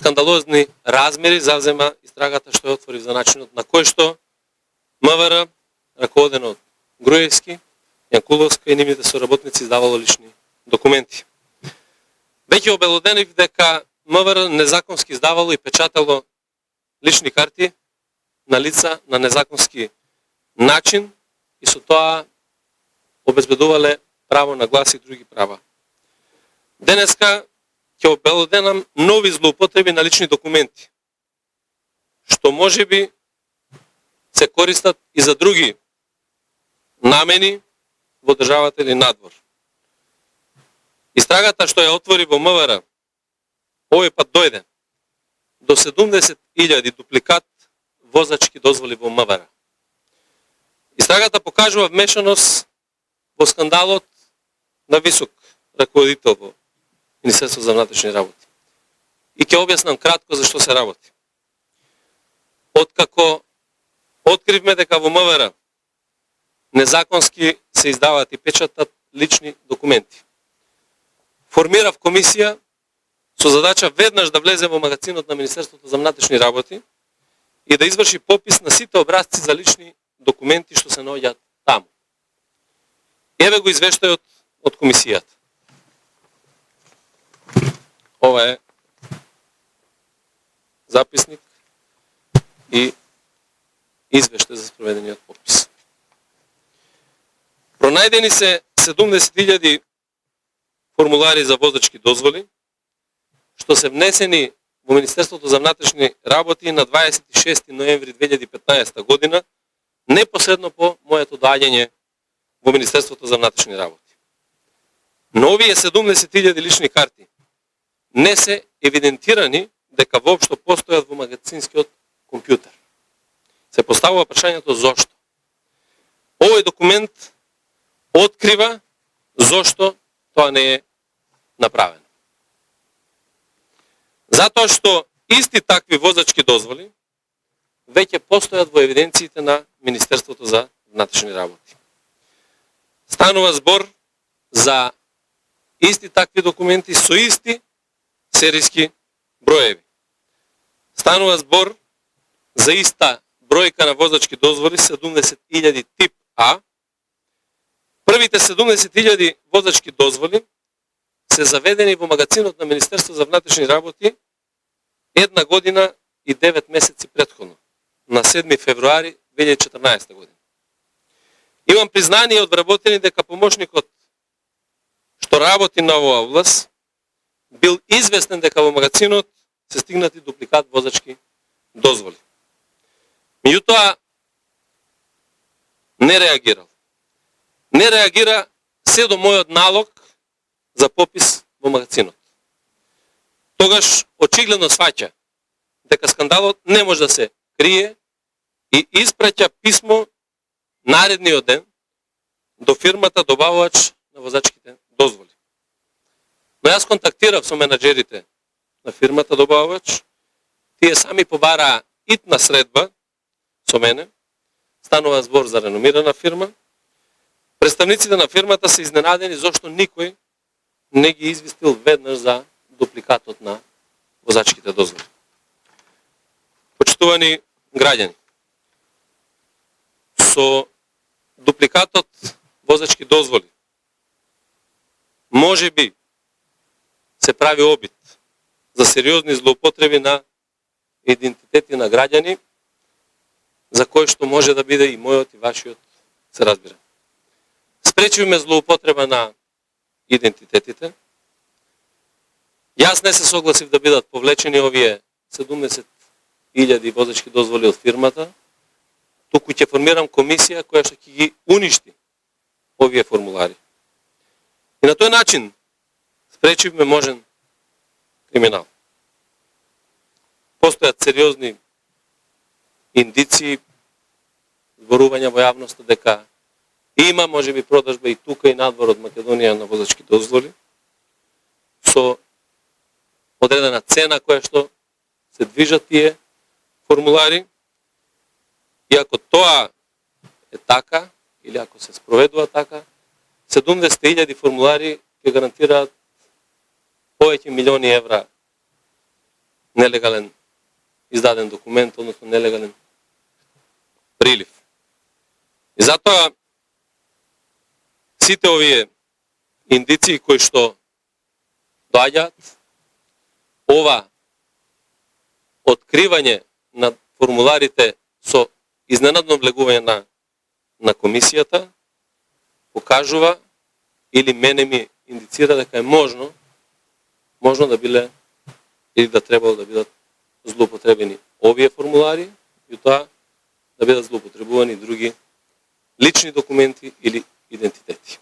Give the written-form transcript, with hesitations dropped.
скандалозни размери завзема истрагата што ја отвори за начинот на кој што МВР, раководено од Груевски, Јанкуловска и нивните соработници издавало лични документи. Веќе обелоденив дека МВР незаконски издавало и печатало лични карти на лица на незаконски начин и со тоа обезбедувале право на глас и други права. Денеска ќе обелоденам нови злоупотреби на лични документи, што можеби се користат и за други намени во државата или надвор. Истрагата што ја отвори во МВР овој пат дојде до 70.000 дупликат возачки дозволи во МВР. Истрагата покажува вмешаност во скандалот на висок раководител во Министерството за внатрешни работи. И ќе објаснам кратко за што се работи. Откако откривме дека во МВР незаконски се издаваат и печатат лични документи, формирав комисија со задача веднаш да влезе во магазинот на Министерството за внатрешни работи и да изврши попис на сите образци за лични документи што се наоѓаат таму. Еве го извештајот од комисијата. Ова е записник и извештај за спроведениот попис. Пронајдени се 70.000 формулари за возачки дозволи, што се внесени во Министерството за внатрешни работи на 26 ноември 2015 година, непосредно по моето доаѓање во Министерството за внатрешни работи. Но овие 70.000 лични карти не се евидентирани дека воопшто постојат во магазинскиот компјутер. Се поставува прашањето зошто. Овој документ открива зошто тоа не е направено. Затоа што исти такви возачки дозволи веќе постојат во евиденциите на Министерството за внатрешни работи. Станува збор за исти такви документи со исти серијски броеви. Станува збор за иста бројка на возачки дозволи 70.000 тип А. Првите 70.000 возачки дозволи се заведени во магазинот на Министерството за внатрешни работи 1 година и 9 месеци претходно, на 7 февруари 2014 година. Имам признание од вработени дека помошникот што работи на оваа област бил известен дека во магазинот се стигнати дупликат возачки дозволи. Меѓутоа не реагирал. Не реагира се до мојот налог за попис во магазинот. Тогаш очигледно сваќа дека скандалот не може да се крие и испраќа писмо наредниот ден до фирмата добавувач на возачките дозволи. Но јас контактирав со менаџерите на фирмата добавувач, тие сами побараа итна средба со мене, станува збор за реномирана фирма. Представниците на фирмата се изненадени зашто никој не ги известил веднаш за дупликатот на возачките дозволи. Почитувани граѓани, со дупликатот возачки дозволи може би се прави обид за сериозни злоупотреби на идентитети на граѓани, за кој што може да биде и мојот и вашиот, се разбира. Спречивме злоупотреба на идентитетите. Јас не се согласив да бидат повлечени овие 70.000 возачки дозволи од фирмата, туку ќе формирам комисија која што ќе ги уништи овие формулари. И на тој начин спречивме можен криминал. Постојат сериозни индиции, зборувања во јавноста дека има можеби продажба и тука и надвор од Македонија на возачки дозволи со одредена цена која што се движат тие формулари. И ако тоа е така, или ако се спроведува така, 70.000 формулари ќе гарантираат повеќе милиони евра нелегален издаден документ, односно нелегален прилив. И затоа сите овие индиции кои што доаѓаат, ова откривање на формуларите со изненадно влегување на комисијата покажува или мене ми индицира дека е можно да биле или да требало да бидат злоупотребени овие формулари и тоа да бидат злоупотребувани други лични документи или идентитети.